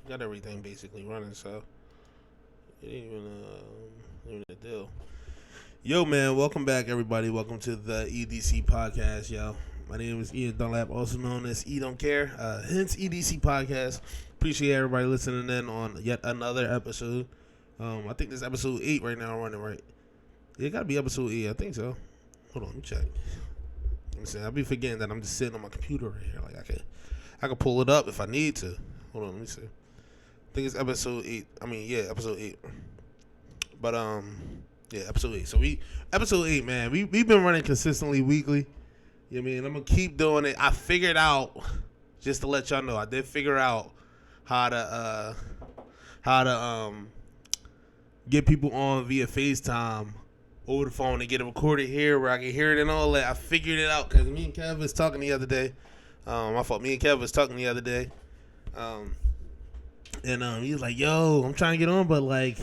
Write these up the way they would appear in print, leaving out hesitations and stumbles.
got everything basically running, so it ain't even a deal. Yo, man, welcome back, everybody. Welcome to the EDC Podcast, yo. My name is Jones-Dunlap, also known as E Don't Care, hence EDC Podcast. Appreciate everybody listening in on yet another episode. I think this is episode 8 right now, running right. It gotta be episode 8, I think so. Hold on, let me check. I'll be forgetting that I'm just sitting on my computer right here. Like I can pull it up if I need to. Hold on, let me see. I think it's episode 8. Episode 8. But episode 8. So episode 8, man. We've been running consistently weekly. You know what I mean? I'm gonna keep doing it. I figured out, just to let y'all know, I did figure out how to get people on via FaceTime over the phone and get it recorded here where I can hear it and all that. I figured it out because me and Kev was talking the other day. My fault. Me and Kev was talking the other day. And he was like, yo, I'm trying to get on, but like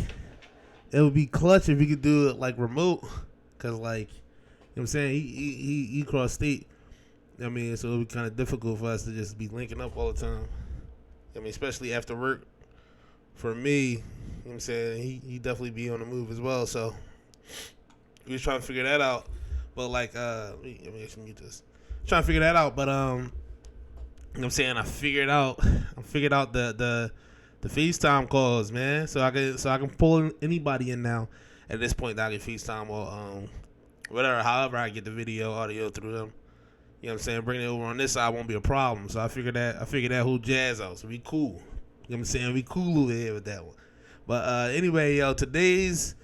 it would be clutch if we could do it like remote. Cause like, you know what I'm saying? He cross state. I mean, so it would be kind of difficult for us to just be linking up all the time. I mean, especially after work. For me, you know what I'm saying? He definitely be on the move as well. So we was trying to figure that out. But like, let me actually mute this. Trying to figure that out, but you know what I'm saying? I figured out the FaceTime calls, man. So I can pull anybody in now. At this point, I can FaceTime or whatever, however I get the video, audio through them. You know what I'm saying? Bringing it over on this side won't be a problem. So I figured that whole jazz out. So we cool. You know what I'm saying? We cool over here with that one. But anyway, yo, today's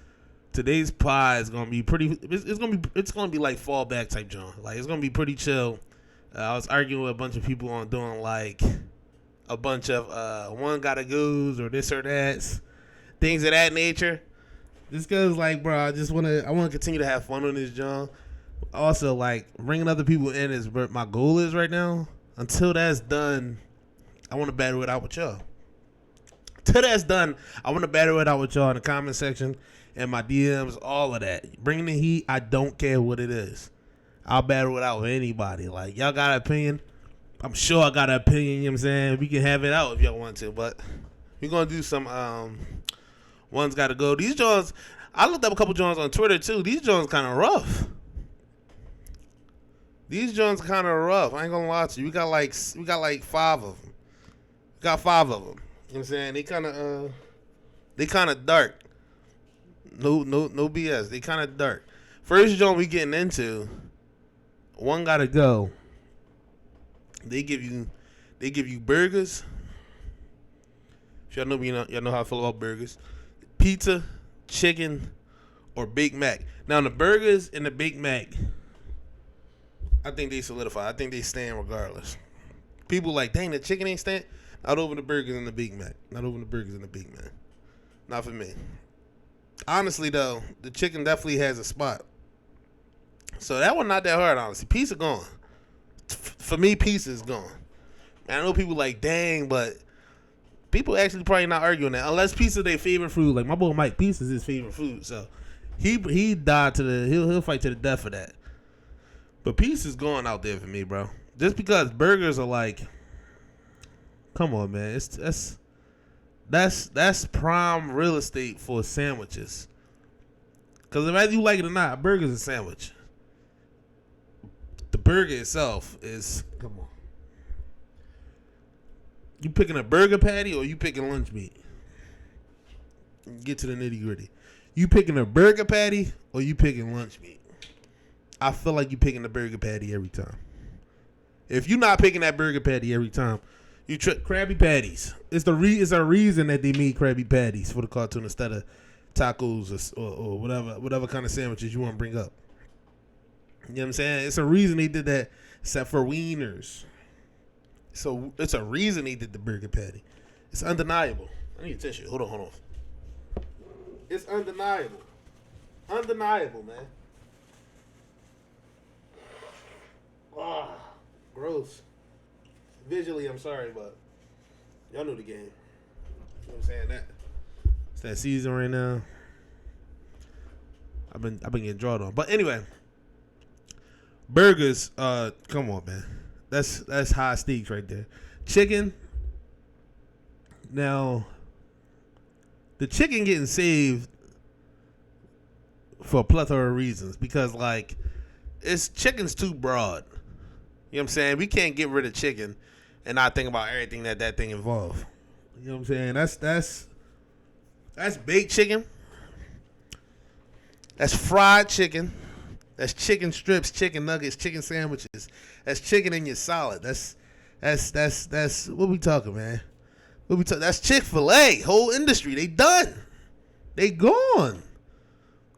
pod is gonna be pretty. It's gonna be like fallback type John. Like it's gonna be pretty chill. I was arguing with a bunch of people on doing like a bunch of one gotta goes or this or that, things of that nature. Just cause like, bro, I wanna continue to have fun on this John. Also, like bringing other people in is what my goal is right now. Until that's done, I want to battle it out with y'all. Till that's done, I want to battle it out with y'all in the comment section and my DMs, all of that. Bring the heat. I don't care what it is. I'll battle it out with anybody. Like, y'all got an opinion? I'm sure I got an opinion, you know what I'm saying? We can have it out if y'all want to, but we're going to do some ones got to go. These Jones, I looked up a couple Jones on Twitter, too. These Jones kind of rough. These Jones kind of rough. I ain't going to lie to you. We got like 5 of them. We got 5 of them. You know what I'm saying? They kind of dark. No BS. They kind of dark. First joint we getting into, one gotta go. They give you burgers. If y'all know y'all know how I feel about burgers. Pizza, chicken, or Big Mac. Now the burgers and the Big Mac, I think they solidify. I think they stand regardless. People like, dang, the chicken ain't stand. Not over the burgers and the Big Mac. Not over the burgers and the Big Mac. Not for me. Honestly, though, the chicken definitely has a spot. So that one not that hard, honestly. Pizza gone. For me, pizza is gone. Man, I know people like, dang, but people actually probably not arguing that. Unless pizza their favorite food. Like, my boy Mike, pizza is his favorite food. So he died he'll fight to the death for that. But pizza's gone out there for me, bro. Just because burgers are like, come on, man. That's prime real estate for sandwiches. Because whether you like it or not, a burger is a sandwich. The burger itself is, come on. You picking a burger patty or you picking lunch meat? Get to the nitty gritty. You picking a burger patty or you picking lunch meat? I feel like you picking the burger patty every time. If you're not picking that burger patty every time, you Krabby Patties. It's a reason that they made Krabby Patties for the cartoon instead of tacos or whatever kind of sandwiches you want to bring up. You know what I'm saying? It's a reason they did that, except for wieners. So it's a reason they did the burger patty. It's undeniable. I need a tissue. Hold on. It's undeniable. Undeniable, man. Ah, gross. Visually, I'm sorry, but y'all know the game. You know what I'm saying? It's that season right now. I've been getting drawn on. But anyway, burgers, come on, man. That's high stakes right there. Chicken, Now, the chicken getting saved for a plethora of reasons because, like, chicken's too broad. You know what I'm saying? We can't get rid of chicken and not think about everything that thing involves. You know what I'm saying? That's baked chicken. That's fried chicken. That's chicken strips, chicken nuggets, chicken sandwiches. That's chicken in your salad. That's what we talking, man. That's Chick-fil-A. Whole industry. They done. They gone.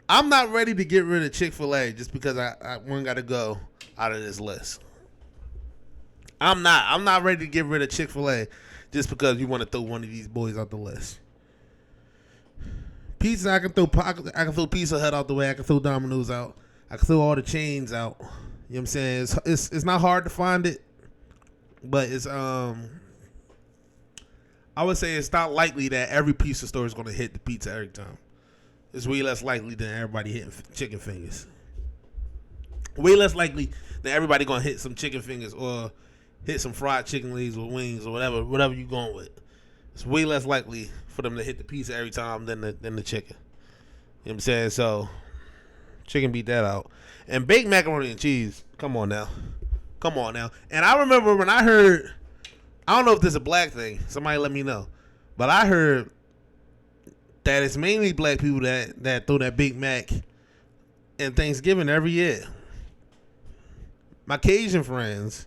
I'm not ready to get rid of Chick-fil-A just because I one got to go out of this list. I'm not ready to get rid of Chick-fil-A just because you want to throw one of these boys out the list. Pizza, I can throw Pizza Hut out the way. I can throw Domino's out. I can throw all the chains out. You know what I'm saying? It's not hard to find it, but it's I would say it's not likely that every pizza store is going to hit the pizza every time. It's way less likely than everybody hitting chicken fingers. Way less likely than everybody going to hit some chicken fingers or hit some fried chicken legs or wings or whatever you're going with. It's way less likely for them to hit the pizza every time than the chicken. You know what I'm saying? So, chicken beat that out. And baked macaroni and cheese, come on now. And I remember when I heard, I don't know if this is a black thing. Somebody let me know. But I heard that it's mainly black people that throw that Big Mac in Thanksgiving every year. My Cajun friends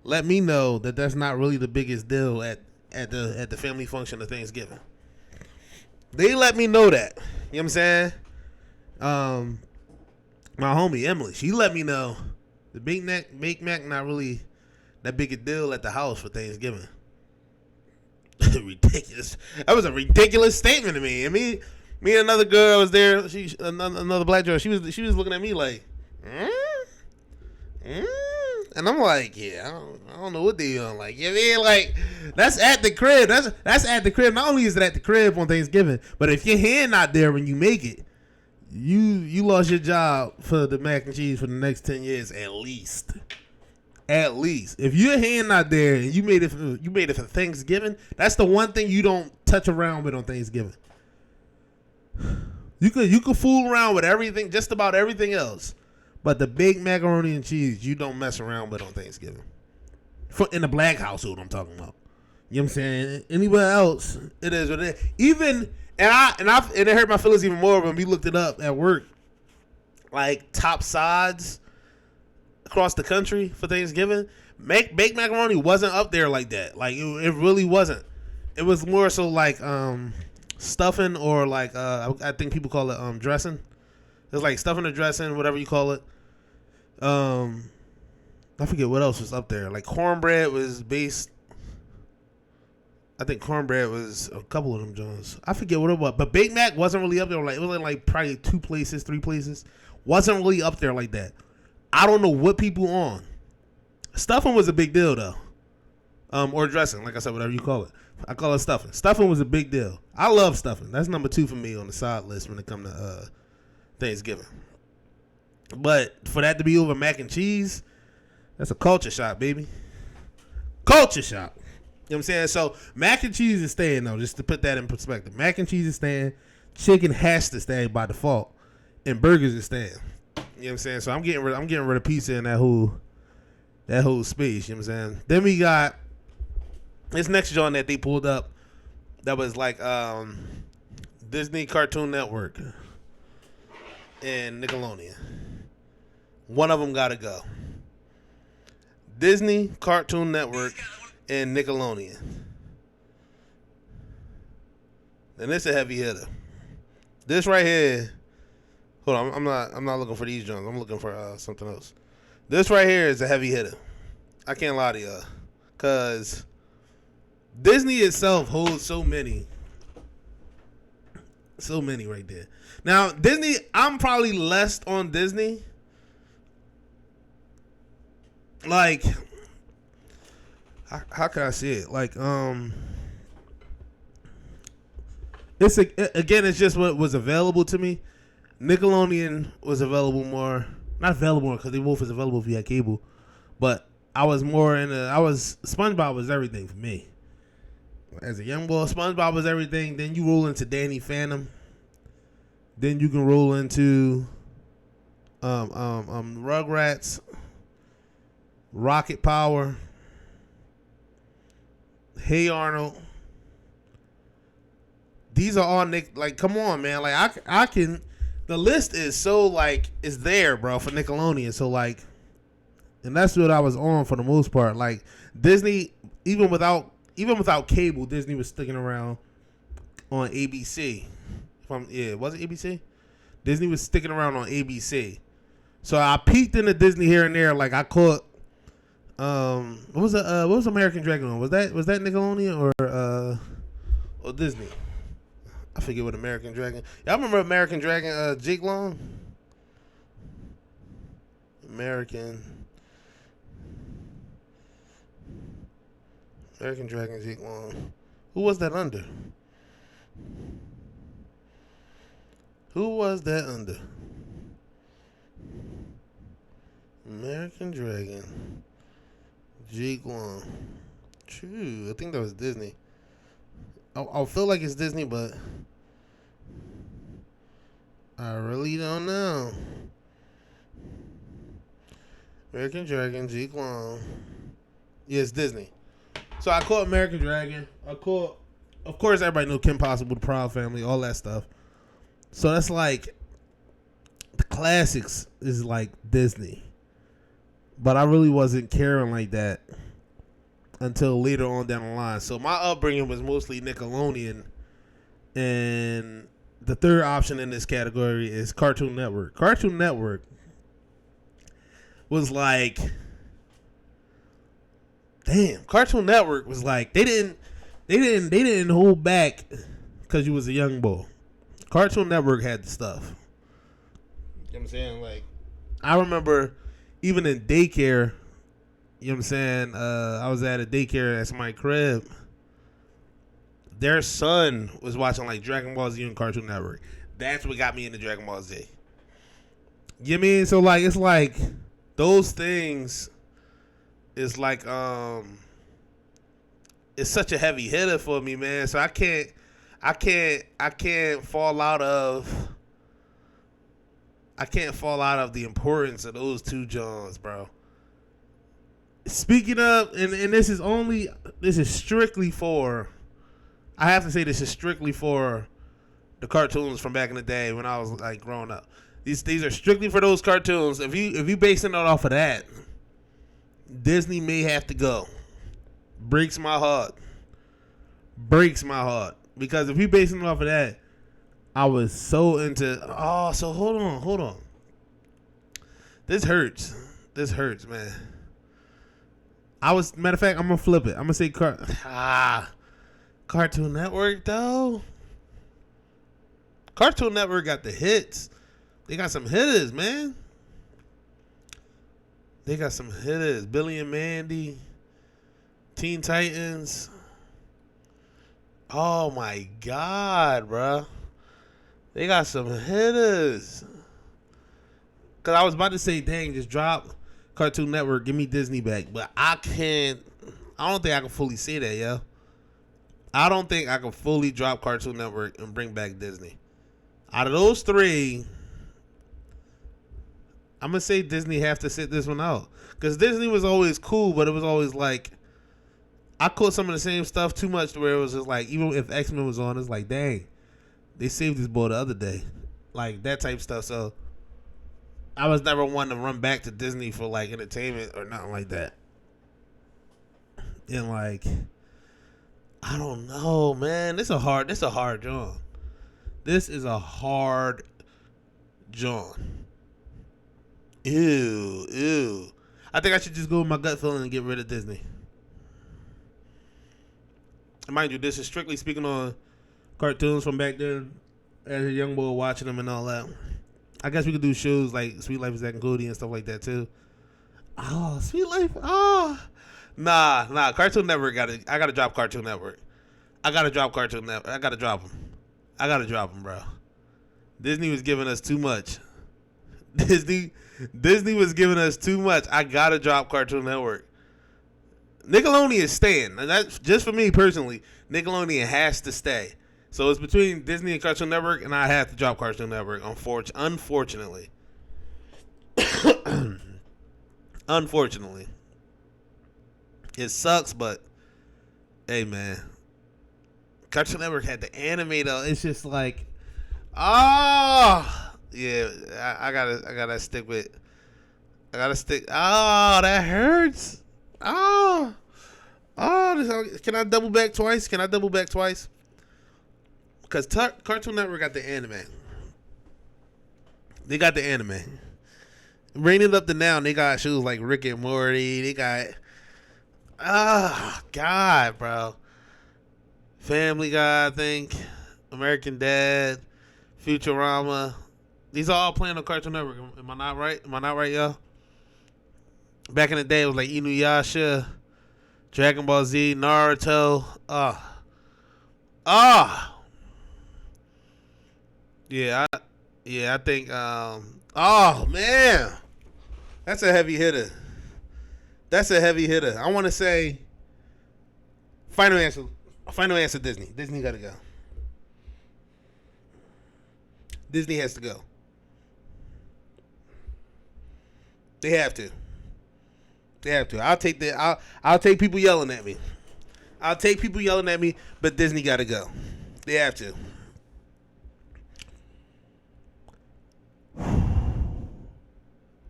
let me know that that's not really the biggest deal at the family function of Thanksgiving. They let me know that. You know what I'm saying? My homie Emily, she let me know the Big Mac not really that big a deal at the house for Thanksgiving. Ridiculous. That was a ridiculous statement to me. And me and another girl was there. Another black girl. She was looking at me like, and I'm like, yeah, I don't know what they doing. Like, yeah, man, like that's at the crib. That's at the crib. Not only is it at the crib on Thanksgiving, but if your hand not there when you make it, you lost your job for the mac and cheese for the next 10 years at least. At least. If your hand not there and you made it for Thanksgiving, that's the one thing you don't touch around with on Thanksgiving. You could fool around with everything, just about everything else. But the big macaroni and cheese, you don't mess around with on Thanksgiving. In the black household, I'm talking about. You know what I'm saying? Anywhere else, it is what it is. Even, and it hurt my feelings even more when we looked it up at work. Like, top sides across the country for Thanksgiving, baked macaroni wasn't up there like that. Like, it really wasn't. It was more so like stuffing or like, I think people call it dressing. It's like stuffing or dressing, whatever you call it. I forget what else was up there. Like cornbread was based. I think cornbread was a couple of them Jones. I forget what it was, but Big Mac wasn't really up there. Like it was like probably 2 places, 3 places. Wasn't really up there like that. I don't know what people on. Stuffing was a big deal though. Or dressing, like I said, whatever you call it. I call it stuffing. Stuffing was a big deal. I love stuffing. That's number 2 for me on the side list when it comes to Thanksgiving. But for that to be over mac and cheese, that's a culture shock, baby. Culture shock. You know what I'm saying? So mac and cheese is staying though, just to put that in perspective. Mac and cheese is staying. Chicken has to stay by default. And burgers is staying. You know what I'm saying? So I'm getting rid of pizza in that whole space. You know what I'm saying? Then we got this next joint that they pulled up that was like Disney Cartoon Network and Nickelodeon. One of them got to go. Disney Cartoon Network and Nickelodeon. And this a heavy hitter. This right here. Hold on, I'm not looking for these joints. I'm looking for something else. This right here is a heavy hitter. I can't lie to y'all, cause Disney itself holds so many right there. Now Disney, I'm probably less on Disney. Like, how can I say it? Like, it's just what was available to me. Nickelodeon was available more, not available because they both was available via cable, but I was more SpongeBob was everything for me. As a young boy, SpongeBob was everything. Then you roll into Danny Phantom. Then you can roll into Rugrats, Rocket Power, Hey Arnold. These are all like, come on, man. Like I can. The list is so like it's there, bro, for Nickelodeon. So like, and that's what I was on for the most part. Like Disney, even without cable, Disney was sticking around on ABC. Was it ABC? Disney was sticking around on ABC. So I peeked into Disney here and there. Like I caught, what was American Dragon on? Was that Nickelodeon or Disney? I forget what American Dragon. Y'all remember American Dragon? Jake Long. American Dragon, Jake Long. Who was that under? American Dragon, Jake Long. True, I think that was Disney. I feel like it's Disney, but I really don't know. American Dragon, Jake Long. Yeah, it's Disney. So I caught American Dragon. Of course, everybody knew Kim Possible, the Proud Family, all that stuff. So that's like the classics is like Disney. But I really wasn't caring like that until later on down the line. So my upbringing was mostly Nickelodeon. And the third option in this category is Cartoon Network. Cartoon Network was like, damn, Cartoon Network was like, they didn't hold back because you was a young boy. Cartoon Network had the stuff. You know what I'm saying? Like, I remember even in daycare, you know what I'm saying? I was at a daycare at my crib. Their son was watching like Dragon Ball Z on Cartoon Network. That's what got me into Dragon Ball Z. You know what I mean? So like, it's like those things is like, it's such a heavy hitter for me, man. So I can't fall out of the importance of those two Johns, bro. Speaking of, and this is strictly for, I have to say this is strictly for the cartoons from back in the day when I was like growing up. These are strictly for those cartoons. If you basing it off of that, Disney may have to go. Breaks my heart. Because if you basing it off of that, I was so into. Oh, so hold on. This hurts, man. Matter of fact, I'm gonna flip it. I'm gonna say Cartoon Network though. Cartoon Network got the hits. They got some hitters, man. They got some hitters. Billy and Mandy, Teen Titans. Oh my God, bro. They got some hitters. Cause I was about to say, dang, just drop Cartoon Network, give me Disney back. But I don't think I can fully say that, yo. I don't think I can fully drop Cartoon Network and bring back Disney. Out of those three, I'm going to say Disney have to sit this one out. Because Disney was always cool, but it was always like, I caught some of the same stuff too much to where it was just like, even if X-Men was on, it's like, dang, they saved this boy the other day. Like, that type of stuff. So, I was never one to run back to Disney for, like, entertainment or nothing like that. And, like, I don't know, man. This is a hard John. This is a hard John. Ew. I think I should just go with my gut feeling and get rid of Disney. Mind you, this is strictly speaking on cartoons from back then as a young boy watching them and all that. I guess we could do shows like Sweet Life of Zack and Cody and stuff like that too. Oh, Sweet Life. Oh. Nah. Cartoon Network I gotta drop Cartoon Network. I gotta drop Cartoon Network. I gotta drop them, bro. Disney was giving us too much. Disney was giving us too much. I gotta drop Cartoon Network. Nickelodeon is staying. And that's just for me personally. Nickelodeon has to stay. So it's between Disney and Cartoon Network, and I have to drop Cartoon Network, unfortunately. Unfortunately. It sucks, but hey, man. Cartoon Network had the anime, though. It's just like, yeah, I gotta stick with. Oh, that hurts. Can I double back twice? Because Cartoon Network got the anime. They got the anime. Bring it up to now, they got shows like Rick and Morty. They got, God, bro. Family Guy, I think. American Dad. Futurama. These are all playing on Cartoon Network. Am I not right? Y'all? Back in the day, it was like Inuyasha, Dragon Ball Z, Naruto. Yeah, I think, man. That's a heavy hitter. I want to say, final answer, Disney. Disney got to go. Disney has to go. They have to. I'll take people yelling at me. But Disney got to go. They have to.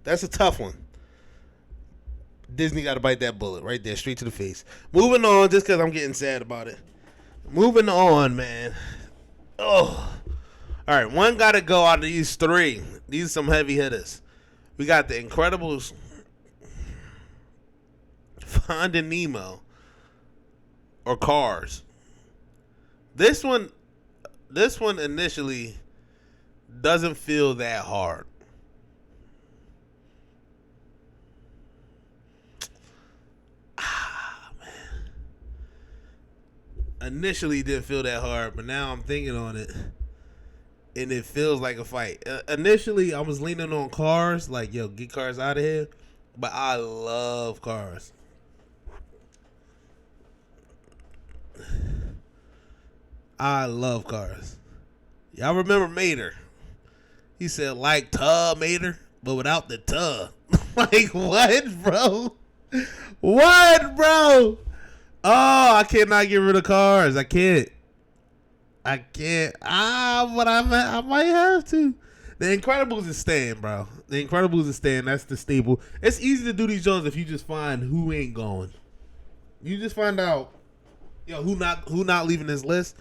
That's a tough one. Disney got to bite that bullet right there, straight to the face. Moving on, just because I'm getting sad about it. Moving on, man. Oh. All right, one got to go out of these three. These are some heavy hitters. We got The Incredibles, Finding Nemo, or Cars. This one initially doesn't feel that hard. Initially didn't feel that hard, but now I'm thinking on it, and it feels like a fight. Initially, I was leaning on Cars, like, yo, get Cars out of here, but I love Cars. Y'all remember Mater? He said, like Mater, but without the tuh. Like, what, bro? Oh, I cannot get rid of Cars. I can't. But I might have to. The Incredibles is staying, bro. That's the staple. It's easy to do these shows if you just find who ain't going. You just find out, who not leaving this list.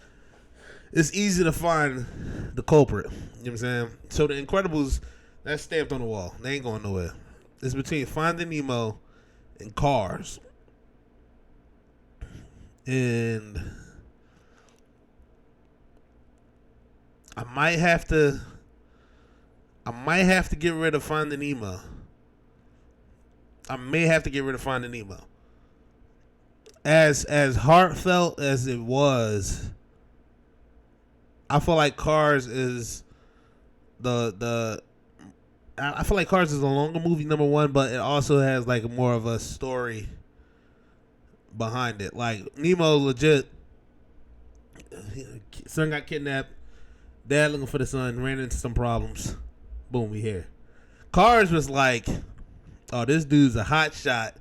It's easy to find the culprit. You know what I'm saying? So the Incredibles, that's stamped on the wall. They ain't going nowhere. It's between Finding Nemo and Cars. And I might have to get rid of Finding Nemo. As heartfelt as it was, I feel like Cars is I feel like Cars is a longer movie, number one, but it also has like more of a story behind it. Like Nemo, legit, son got kidnapped, dad looking for the son, ran into some problems, boom, we here. Cars was like, oh, this dude's a hot shot,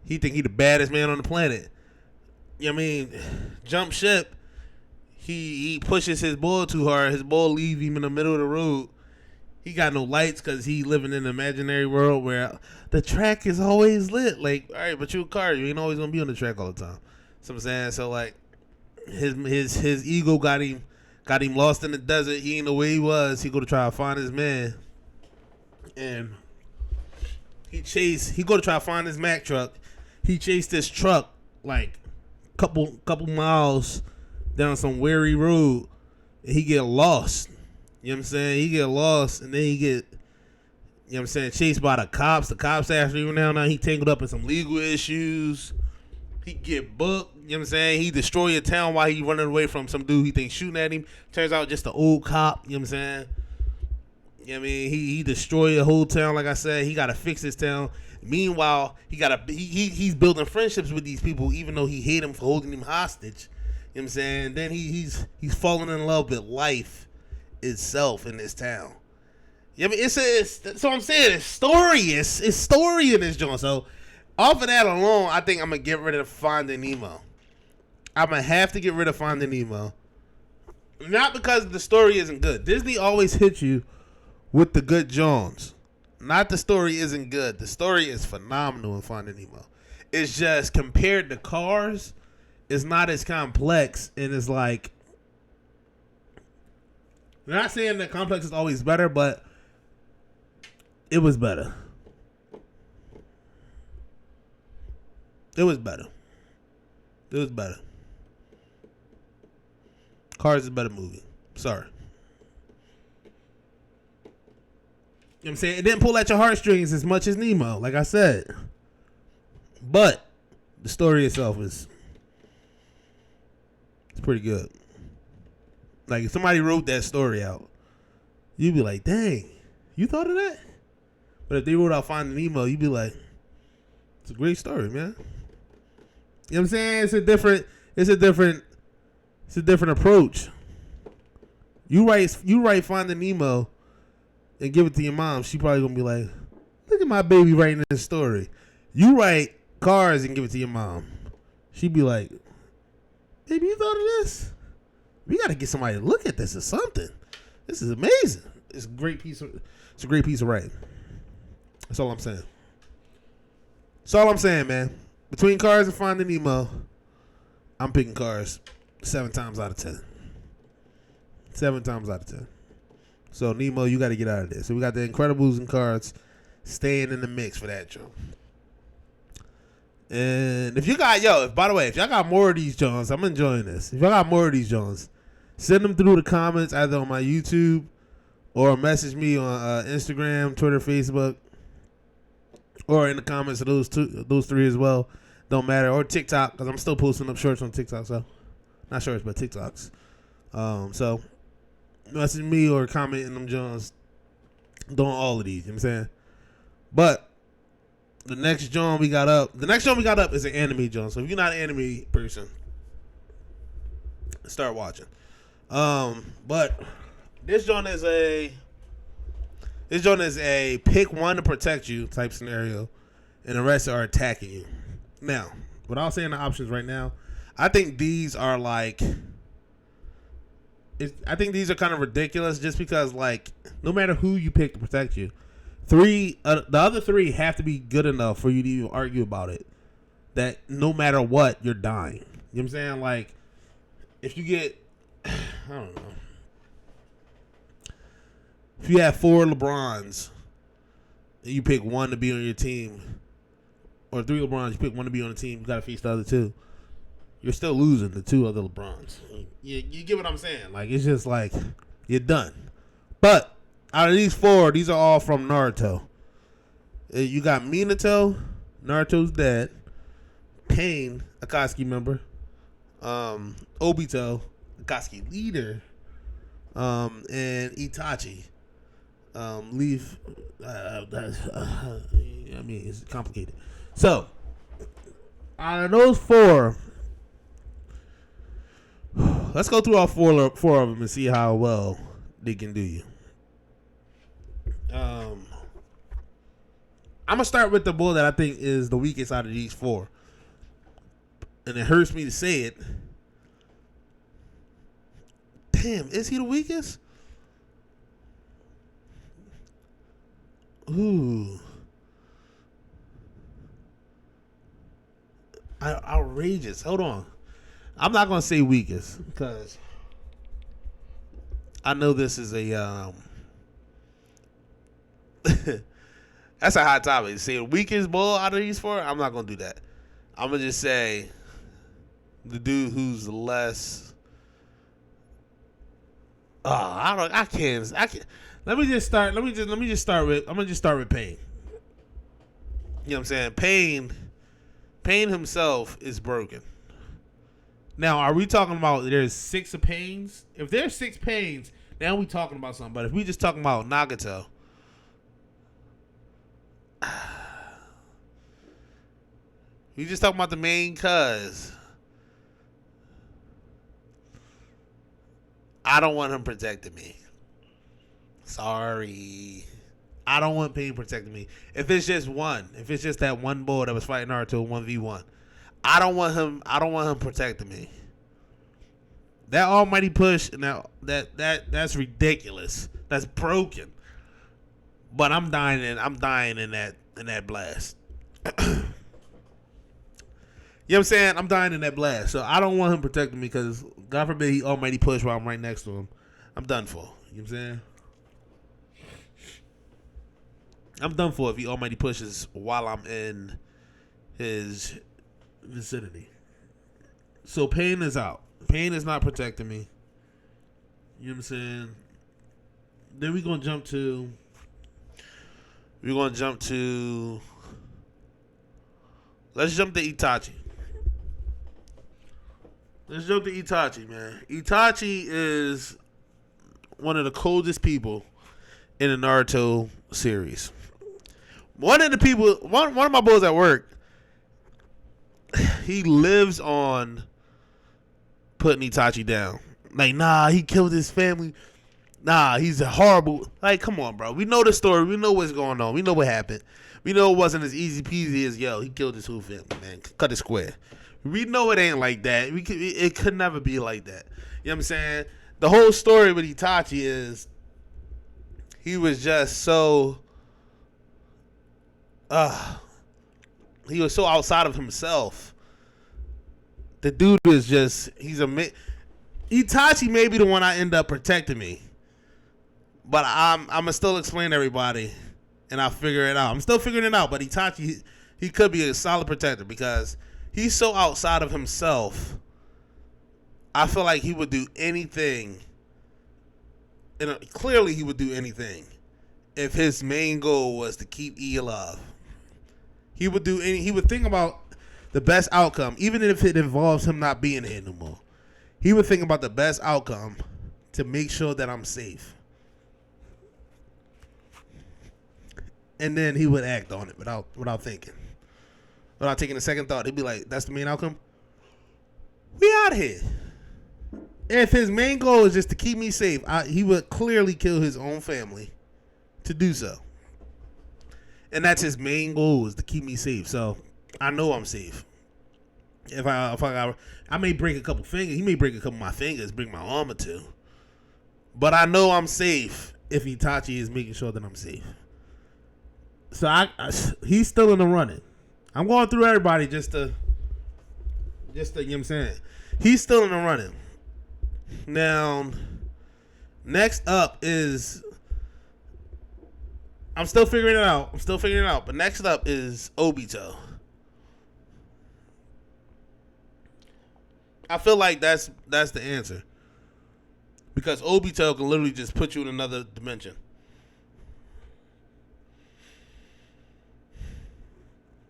he think he the baddest man on the planet. You know what I mean? Jump ship, he pushes his bull too hard, his bull leave him in the middle of the road. He got no lights because he living in an imaginary world where the track is always lit. Like, all right, but you a car, you ain't always gonna be on the track all the time. So I'm saying, so like, his ego got him lost in the desert. He ain't know where he was. He go to try to find his man, and he go to try to find his Mack truck. He chased this truck like couple miles down some weary road, and he get lost. You know what I'm saying? He get lost, and then he get, you know what I'm saying, chased by the cops. The cops after him now. He tangled up in some legal issues. He get booked. You know what I'm saying? He destroy a town while he running away from some dude he thinks shooting at him. Turns out just an old cop. You know what I'm saying? You know what I mean? He destroy a whole town, like I said. He got to fix his town. Meanwhile, he's building friendships with these people, even though he hate him for holding him hostage. You know what I'm saying? Then he's falling in love with life itself in this town. Yeah, I mean, so I'm saying it's story in this joint. So off of that alone, I think I'm gonna get rid of Finding Nemo. I'm gonna have to get rid of Finding Nemo. Not because the story isn't good. Disney always hits you with the good Jones. Not the story isn't good. The story is phenomenal in Finding Nemo. It's just compared to Cars, it's not as complex, and it's like, I'm not saying that complex is always better, but it was better. It was better. Cars is a better movie. Sorry. You know what I'm saying? It didn't pull at your heartstrings as much as Nemo, like I said. But the story itself it's pretty good. Like, if somebody wrote that story out, you'd be like, dang, you thought of that? But if they wrote out Finding Nemo, you'd be like, it's a great story, man. You know what I'm saying? It's a different approach. You write Finding Nemo and give it to your mom, she probably gonna be like, look at my baby writing this story. You write Cars and give it to your mom, she'd be like, baby, you thought of this? We gotta get somebody to look at this or something. This is amazing. It's a great piece of writing. That's all I'm saying. That's all I'm saying, man. Between Cars and Finding Nemo, I'm picking Cars 7 times out of 10. 7 times out of 10. So, Nemo, you got to get out of there. So, we got The Incredibles and Cars staying in the mix for that, Joe. And if by the way, if y'all got more of these Jones, I'm enjoying this. If y'all got more of these Jones, send them through the comments either on my YouTube or message me on Instagram, Twitter, Facebook, or in the comments of those 3 as well. Don't matter. Or TikTok, because I'm still posting up shorts on TikTok. So, not shorts, but TikToks. So, message me or comment in them Jones doing all of these. You know what I'm saying? But the next John we got up is an anime John. So if you're not an anime person, start watching. But this John is a pick one to protect you type scenario, and the rest are attacking you. Now, without saying the options right now, I think these are kind of ridiculous just because, like, no matter who you pick to protect you, the other 3 have to be good enough for you to even argue about it. That no matter what, you're dying. You know what I'm saying? Like, if you get, I don't know. If you have 4 LeBrons and you pick 1 to be on your team, or 3 LeBrons, you pick 1 to be on the team, you got to face the other 2. You're still losing the 2 other LeBrons. You get what I'm saying? Like, it's just like, you're done. But out of these 4, these are all from Naruto. You got Minato, Naruto's dad, Pain, Akatsuki member, Obito, Akatsuki leader, and Itachi. Leaf. I mean, it's complicated. So, out of those 4, let's go through all 4 of them and see how well they can do you. I'm gonna start with the bull that I think is the weakest out of these 4, and it hurts me to say it. Damn, is he the weakest? Ooh. Outrageous. Hold on. I'm not going to say weakest because I know this is a that's a hot topic. Say weakest bull out of these 4, I'm not going to do that. I'm going to just say the dude who's less I can't. I'm gonna just start with Pain. You know what I'm saying? Pain himself is broken. Now, are we talking about there's 6 of Pains? If there's 6 Pains, now we talking about something. But if we just talking about Nagato, We just talking about the main cuz. I don't want him protecting me. Sorry. I don't want Pain protecting me. If it's just that one boy that was fighting Naruto 1v1, I don't want him protecting me. That almighty push, now that's ridiculous. That's broken. But I'm dying in that blast. You know what I'm saying? I'm dying in that blast. So I don't want him protecting me because God forbid he almighty push while I'm right next to him. I'm done for. You know what I'm saying? I'm done for if he almighty pushes while I'm in his vicinity. So Pain is out. Pain is not protecting me. You know what I'm saying? Then we're gonna jump to let's jump to Itachi. Let's jump to Itachi, man. Itachi is one of the coldest people in the Naruto series. One of my boys at work, he lives on putting Itachi down. Like, nah, he killed his family. Nah, he's a horrible. Like, come on, bro. We know the story. We know what's going on. We know what happened. We know it wasn't as easy peasy as, he killed his whole family, man. Cut it square. We know it ain't like that. It could never be like that. You know what I'm saying? The whole story with Itachi is he was just so he was so outside of himself. The dude is just Itachi may be the one I end up protecting me. But I'm gonna still explain to everybody and I'll figure it out. I'm still figuring it out, but Itachi he could be a solid protector because he's so outside of himself. I feel like he would do anything. And clearly he would do anything if his main goal was to keep E alive. He would think about the best outcome, even if it involves him not being here no more. He would think about the best outcome to make sure that I'm safe. And then he would act on it without thinking. Without taking a second thought. He'd be like, that's the main outcome? We out here. If his main goal is just to keep me safe, he would clearly kill his own family to do so. And that's his main goal, is to keep me safe. So I know I'm safe. If I may break a couple fingers, he may break a couple of my fingers, break my arm or two. But I know I'm safe if Itachi is making sure that I'm safe. So he's still in the running. I'm going through everybody just to you know what I'm saying? He's still in the running. Now, next up is I'm still figuring it out. But next up is Obito. I feel like that's the answer. Because Obito can literally just put you in another dimension.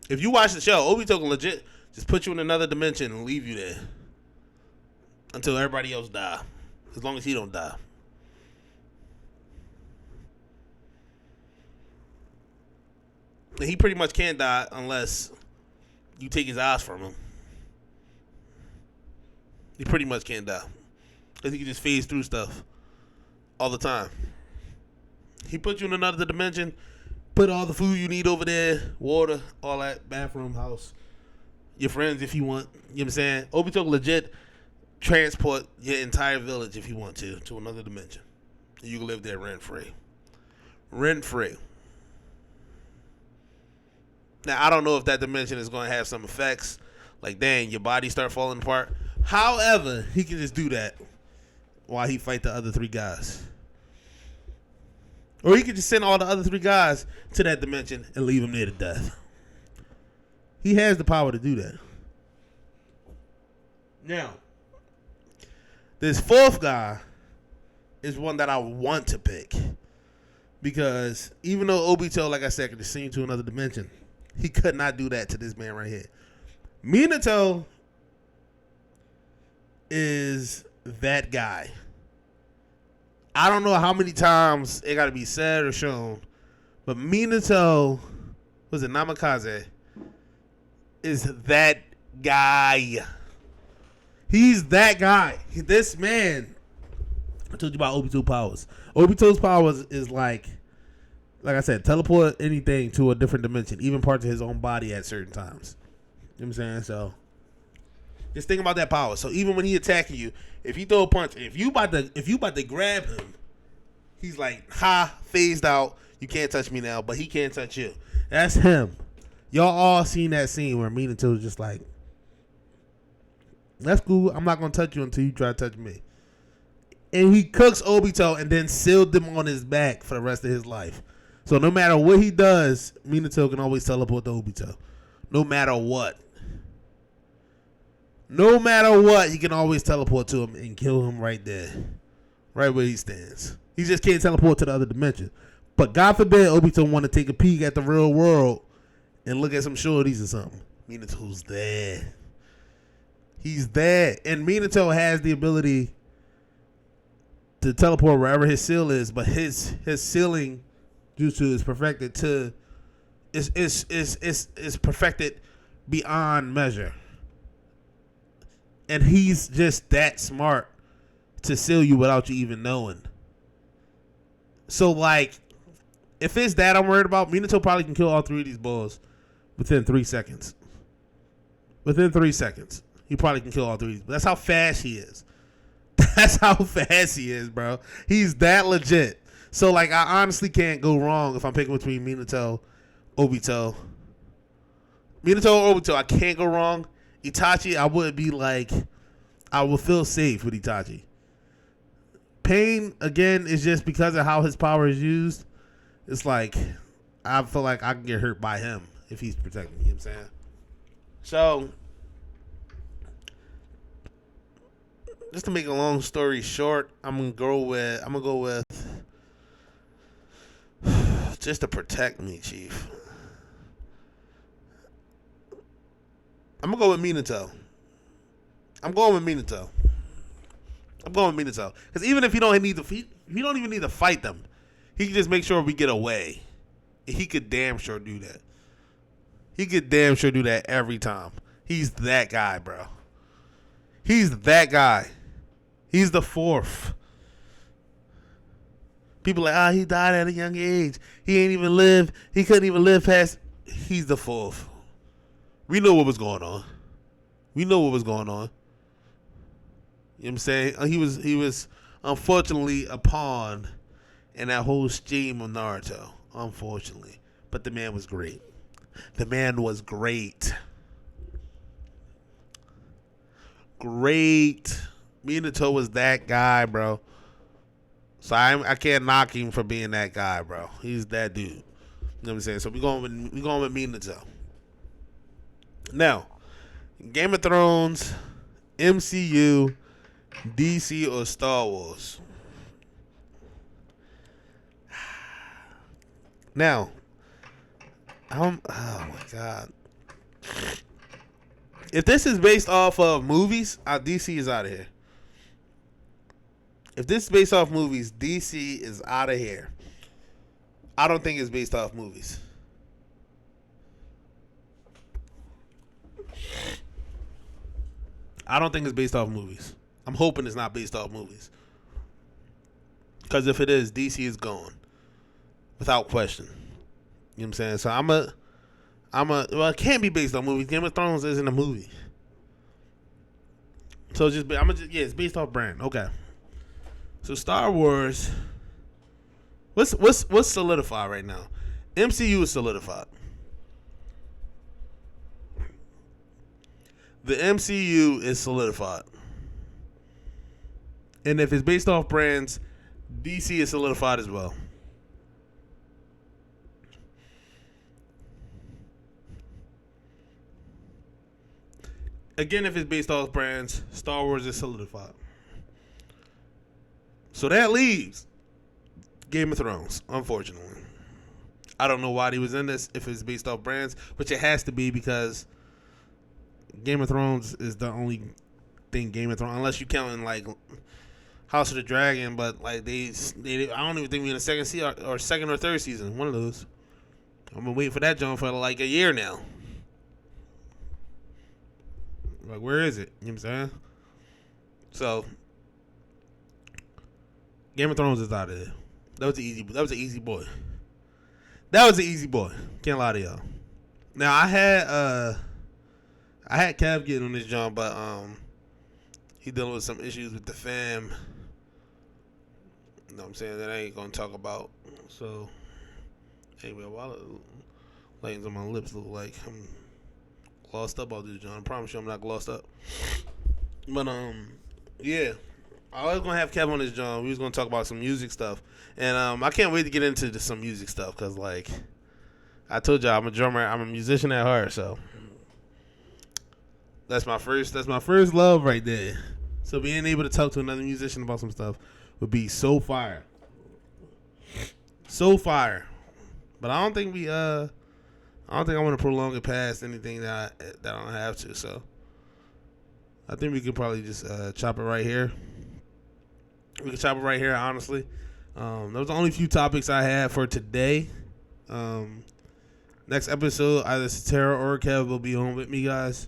If you watch the show, Obito can legit just put you in another dimension and leave you there. Until everybody else die. As long as he don't die. And he pretty much can't die unless you take his eyes from him. He pretty much can't die. Because he can just phase through stuff all the time. He put you in another dimension, put all the food you need over there, water, all that, bathroom, house, your friends if you want. You know what I'm saying? Obito legit transport your entire village if you want to another dimension. You can live there rent-free. Rent-free. Now, I don't know if that dimension is going to have some effects. Like, dang, your body start falling apart. However, he can just do that while he fight the other three guys. Or he could just send all the other three guys to that dimension and leave them there to death. He has the power to do that. Now, this fourth guy is one that I want to pick. Because even though Obito, like I said, could just send you to another dimension, he could not do that to this man right here. Minato is that guy. I don't know how many times it got to be said or shown, but Minato, was it Namikaze? is that guy. He's that guy. This man. I told you about Obito's powers. Obito's powers is like I said, teleport anything to a different dimension, even parts of his own body at certain times. You know what I'm saying? So just think about that power. So even when he attacking you, if he throw a punch, if you about to grab him, he's like, ha, phased out. You can't touch me now, but he can't touch you. That's him. Y'all all seen that scene where Minato was just like, that's cool. I'm not going to touch you until you try to touch me. And he cooks Obito and then sealed him on his back for the rest of his life. So no matter what he does, Minato can always teleport to Obito. No matter what. No matter what, he can always teleport to him and kill him right there. Right where he stands. He just can't teleport to the other dimension. But God forbid Obito want to take a peek at the real world and look at some shorties or something. Minato's there. He's there. And Minato has the ability to teleport wherever his seal is, but his sealing jutsu is perfected to is perfected beyond measure. And he's just that smart to seal you without you even knowing. So like, if it's that I'm worried about, Minato probably can kill all three of these bulls within 3 seconds. Within 3 seconds. He probably can kill all three. That's how fast he is. That's how fast he is, bro. He's that legit. So, like, I honestly can't go wrong if I'm picking between Minato, Obito. Minato or Obito, I can't go wrong. Itachi, I would be like, I would feel safe with Itachi. Pain, again, is just because of how his power is used. It's like, I feel like I can get hurt by him if he's protecting me. You know what I'm saying? So, just to make a long story short, I'm gonna go with just to protect me, Chief. I'm gonna go with Minato. I'm going with Minato. Because even if he don't even need to fight them, he can just make sure we get away. He could damn sure do that. He could damn sure do that every time. He's that guy, bro. He's that guy. He's the fourth. People are like, he died at a young age. He ain't even live. He couldn't even live past. He's the fourth. We know what was going on. You know what I'm saying? He was unfortunately a pawn in that whole scheme of Naruto. Unfortunately. But the man was great. Great. Minato was that guy, bro. So I can't knock him for being that guy, bro. He's that dude. You know what I'm saying? So we going with Minato. Now, Game of Thrones, MCU, DC, or Star Wars. Now, oh my God. If this is based off of movies, DC is out of here. If this is based off movies, DC is out of here. I don't think it's based off movies. I don't think it's based off movies. I'm hoping it's not based off movies. Because if it is, DC is gone. Without question. You know what I'm saying? So well, it can't be based on movies. Game of Thrones isn't a movie. So it's based off brand. Okay. So Star Wars, what's solidified right now? MCU is solidified. The MCU is solidified. And if it's based off brands, DC is solidified as well. Again, if it's based off brands, Star Wars is solidified. So that leaves Game of Thrones, unfortunately. I don't know why he was in this if it's based off brands, which it has to be because Game of Thrones is the only thing Game of Thrones, unless you're counting like House of the Dragon, but like they I don't even think we're in the second season or second or third season, one of those. I'm gonna wait for that joint for like a year now. Like, where is it? You know what I'm saying? So, Game of Thrones is out of there. That was an easy boy. That was an easy boy. Can't lie to y'all. Now I had Kev getting on this joint, but he dealing with some issues with the fam. You know what I'm saying? That I ain't gonna talk about. So anyway, while lanes on my lips look like I'm glossed up all this joint. I promise you I'm not glossed up. But yeah. I was gonna have Kev on this joint. We was gonna talk about some music stuff, and I can't wait to get into some music stuff because, like I told y'all, I'm a drummer. I'm a musician at heart, so that's my first love right there. So being able to talk to another musician about some stuff would be so fire, so fire. But I don't think I want to prolong it past anything that I don't have to. So I think we could probably just chop it right here. We can chop it right here, honestly. Those are the only few topics I had for today. Next episode, either Satara or Kev will be on with me, guys.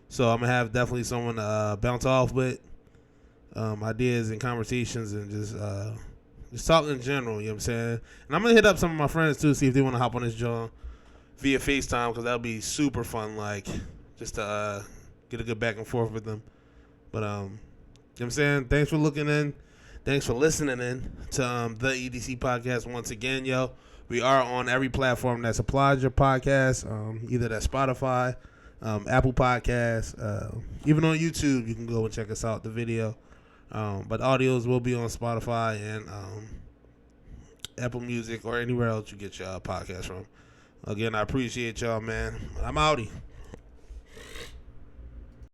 So I'm going to have definitely someone to bounce off with. Ideas and conversations and just talk in general, you know what I'm saying? And I'm going to hit up some of my friends, too, see if they want to hop on this joint via FaceTime, because that'll be super fun, like, just to get a good back and forth with them. But, you know what I'm saying? Thanks for looking in. Thanks for listening in to the EDC Podcast once again, yo. We are on every platform that supplies your podcast, either that's Spotify, Apple Podcasts, even on YouTube. You can go and check us out, the video. But audios will be on Spotify and Apple Music or anywhere else you get your podcast from. Again, I appreciate y'all, man. I'm outie.